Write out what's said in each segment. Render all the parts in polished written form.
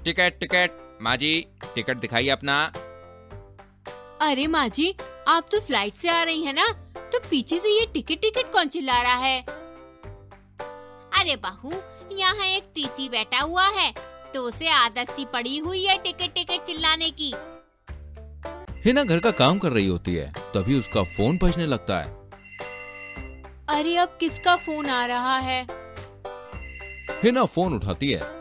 Ticket ticket माँ जी, ticket दिखाइए अपना। अरे माँ जी, आप तो फ्लाइट से आ रही है ना, तो पीछे से ये टिकट टिकट कौन चिल्ला रहा है? अरे बहू, यहाँ एक टीसी बैठा हुआ है, तो उसे आदत सी पड़ी हुई है टिकट टिकट चिल्लाने की। हिना घर का काम कर रही होती है, तभी उसका फोन बजने लगता है। अरे अब किसका फोन आ रहा है? हिना फोन उठाती है।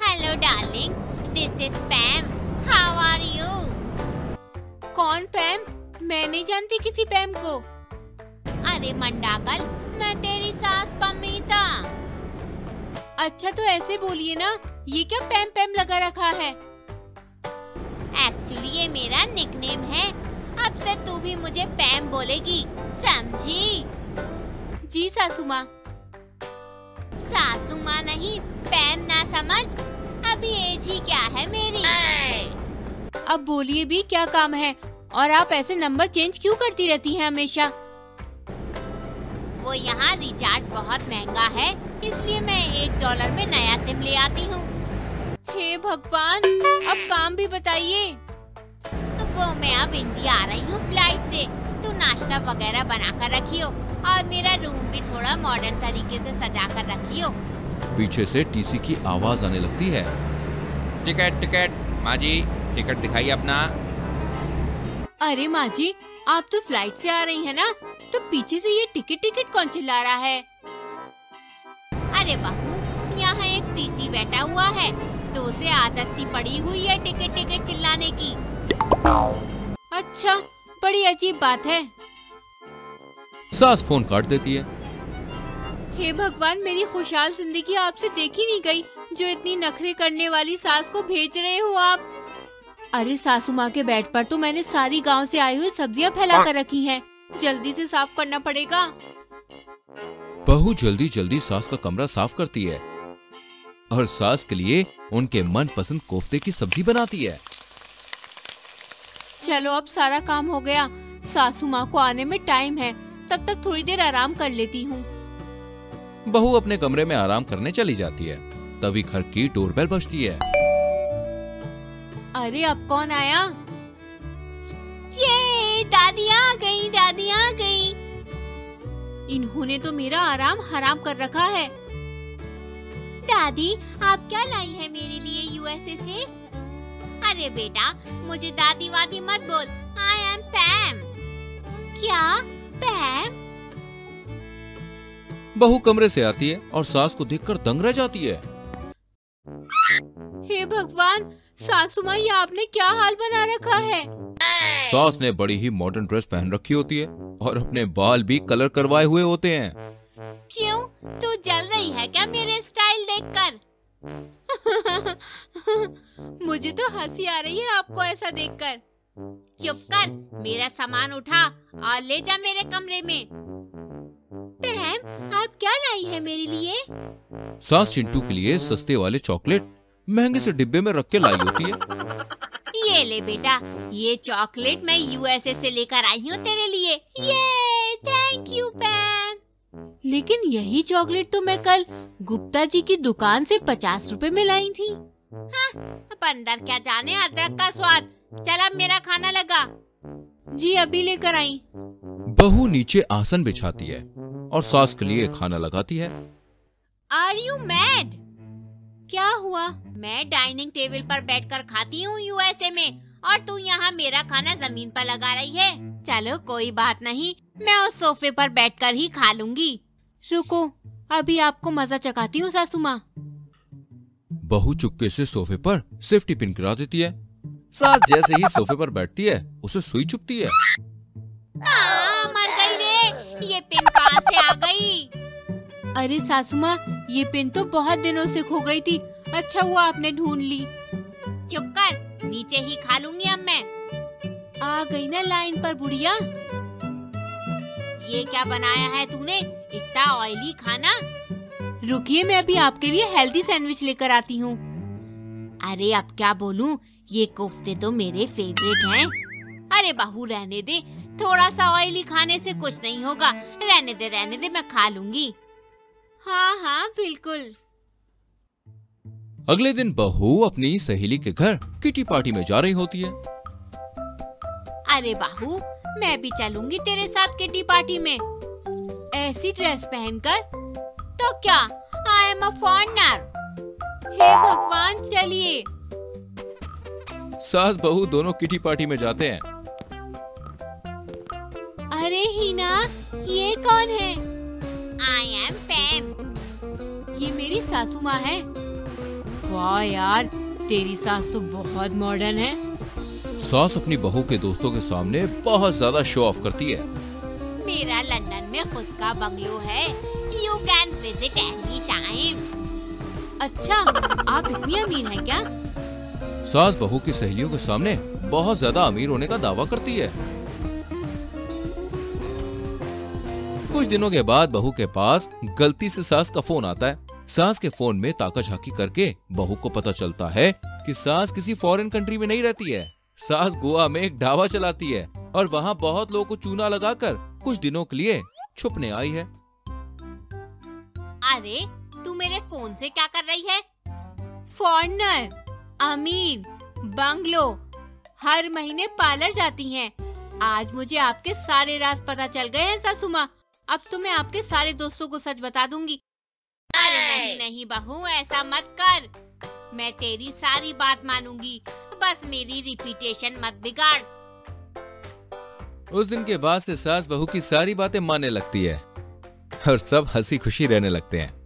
Hello darling, this is Pam, how are you? कौन पैम? मैं नहीं जानती किसी पैम को। अरे मंडाकल, मैं तेरी सास पमीता। अच्छा तो ऐसे बोलिए ना, ये क्या पैम पैम लगा रखा है? एक्चुअली ये मेरा निकनेम है, अब से तू भी मुझे पैम बोलेगी, समझी? जी सासू माँ। सासू माँ नहीं, पैम ना समझ, अभी एज ही क्या है मेरी। अब बोलिए भी क्या काम है, और आप ऐसे नंबर चेंज क्यों करती रहती हैं हमेशा? वो यहाँ रिचार्ज बहुत महंगा है, इसलिए मैं $1 में नया सिम ले आती हूँ। हे भगवान, अब काम भी बताइए। वो मैं अब इंडिया आ रही हूँ फ्लाइट से, तू नाश्ता वगैरह बना कर रखियो, और मेरा रूम भी थोड़ा मॉडर्न तरीके से सजा कर रखियो। पीछे से टीसी की आवाज आने लगती है। टिकट टिकट माँ जी, टिकट दिखाइए अपना। अरे माँ जी, आप तो फ्लाइट से आ रही है ना, तो पीछे से ये टिकट टिकट कौन चिल्ला रहा है? अरे बहू, यहाँ एक टीसी बैठा हुआ है, तो उसे आदत सी पड़ी हुई है टिकट टिकट चिल्लाने की। अच्छा, बड़ी अजीब बात है। सास फोन काट देती है। हे भगवान, मेरी खुशहाल जिंदगी आपसे देखी नहीं गई, जो इतनी नखरे करने वाली सास को भेज रहे हो आप। अरे सासू माँ के बेड पर तो मैंने सारी गांव से आई हुई सब्जियां फैला कर रखी हैं, जल्दी से साफ करना पड़ेगा। बहू जल्दी जल्दी सास का कमरा साफ करती है और सास के लिए उनके मनपसंद कोफ्ते की सब्जी बनाती है। चलो अब सारा काम हो गया, सासू माँ को आने में टाइम है, तब तक थोड़ी देर आराम कर लेती हूँ। बहू अपने कमरे में आराम करने चली जाती है, तभी घर की डोरबेल बजती है। अरे अब कौन आया? ये दादी आ गई, दादी आ गई। इन्होंने तो मेरा आराम हराम कर रखा है। दादी, आप क्या लाई है मेरे लिए यूएसए से? अरे बेटा, मुझे दादी वादी मत बोल, आई एम पैम। क्या पैम? बहू कमरे से आती है और सास को देखकर दंग रह जाती है। हे भगवान, सासू माँ, ये आपने क्या हाल बना रखा है? सास ने बड़ी ही मॉडर्न ड्रेस पहन रखी होती है और अपने बाल भी कलर करवाए हुए होते हैं। क्यों, तू जल रही है क्या मेरे स्टाइल देखकर? मुझे तो हंसी आ रही है आपको ऐसा देखकर। चुप कर, मेरा सामान उठा और ले जा मेरे कमरे में। पैम, आप क्या लाई है मेरे लिए? सास चिंटू के लिए सस्ते वाले चॉकलेट महंगे से डिब्बे में रख के लाई होती है। ये ले बेटा, ये चॉकलेट मैं यूएसए से लेकर आई हूँ तेरे लिए। ये थैंक यू पैम। लेकिन यही चॉकलेट तो मैं कल गुप्ता जी की दुकान से 50 रुपए में लाई थी। हाँ, अब अंदर क्या जाने अदरक का स्वाद। चल अब मेरा खाना लगा। जी अभी लेकर आई। बहू नीचे आसन बिछाती है और सास के लिए खाना लगाती है। Are you mad? क्या हुआ? मैं डाइनिंग टेबल पर बैठकर खाती हूँ यूएसए में, और तू यहाँ मेरा खाना जमीन पर लगा रही है। चलो कोई बात नहीं, मैं उस सोफे पर बैठकर ही खा लूंगी। रुको, अभी आपको मजा चखाती हूँ सासू माँ। बहू चुपके से सोफे पर सेफ्टी पिन गिरा देती है। सास जैसे ही सोफे पर बैठती है, उसे सुई चुभती है। मर गई रे, ये पिन कहाँ से आ गई? अरे सासू माँ, ये पिन तो बहुत दिनों से खो गई थी, अच्छा हुआ आपने ढूंढ ली। चुप कर, नीचे ही खा लूंगी अब मैं। आ गई ना लाइन पर बुढ़िया। ये क्या बनाया है तूने, इतना ऑयली खाना? रुकिए, मैं अभी आपके लिए हेल्दी सैंडविच लेकर आती हूँ। अरे अब क्या बोलूं, ये कोफ्ते तो मेरे फेवरेट हैं। अरे बहू रहने दे, थोड़ा सा ऑयली खाने से कुछ नहीं होगा। रहने दे, मैं खा लूंगी। हाँ हाँ बिल्कुल। अगले दिन बहू अपनी सहेली के घर किटी पार्टी में जा रही होती है। अरे बहू, मैं भी चलूंगी तेरे साथ किटी पार्टी में, ऐसी ड्रेस पहनकर। तो क्या, आई एम अ फॉरेनर। हे भगवान, चलिए। सास बहू दोनों किटी पार्टी में जाते हैं। अरे हीना, ये कौन है? I am पैम। ये मेरी सासू माँ है। वाह यार, तेरी सास तो बहुत मॉडर्न है। सास अपनी बहू के दोस्तों के सामने बहुत ज्यादा शो ऑफ करती है। मेरा लंदन में खुद का बंगलो है। You can visit any time. अच्छा, आप इतनी अमीर हैं क्या? सास बहू की सहेलियों के सामने बहुत ज्यादा अमीर होने का दावा करती है। कुछ दिनों के बाद बहू के पास गलती से सास का फोन आता है। सास के फोन में ताका झाकी करके बहू को पता चलता है कि सास किसी फॉरेन कंट्री में नहीं रहती है। सास गोवा में एक ढाबा चलाती है और वहाँ बहुत लोगों को चूना लगाकर कुछ दिनों के लिए छुपने आई है। अरे, तू मेरे फोन से क्या कर रही है? फॉरेनर, अमीर, बंगलो, हर महीने पार्लर जाती हैं। आज मुझे आपके सारे राज पता चल गए हैं सासू माँ। अब तो मैं आपके सारे दोस्तों को सच बता दूंगी। अरे नहीं नहीं बहू, ऐसा मत कर। मैं तेरी सारी बात मानूंगी, बस मेरी रिपीटेशन मत बिगाड़। उस दिन के बाद से सास बहू की सारी बातें मानने लगती है और सब हंसी खुशी रहने लगते हैं।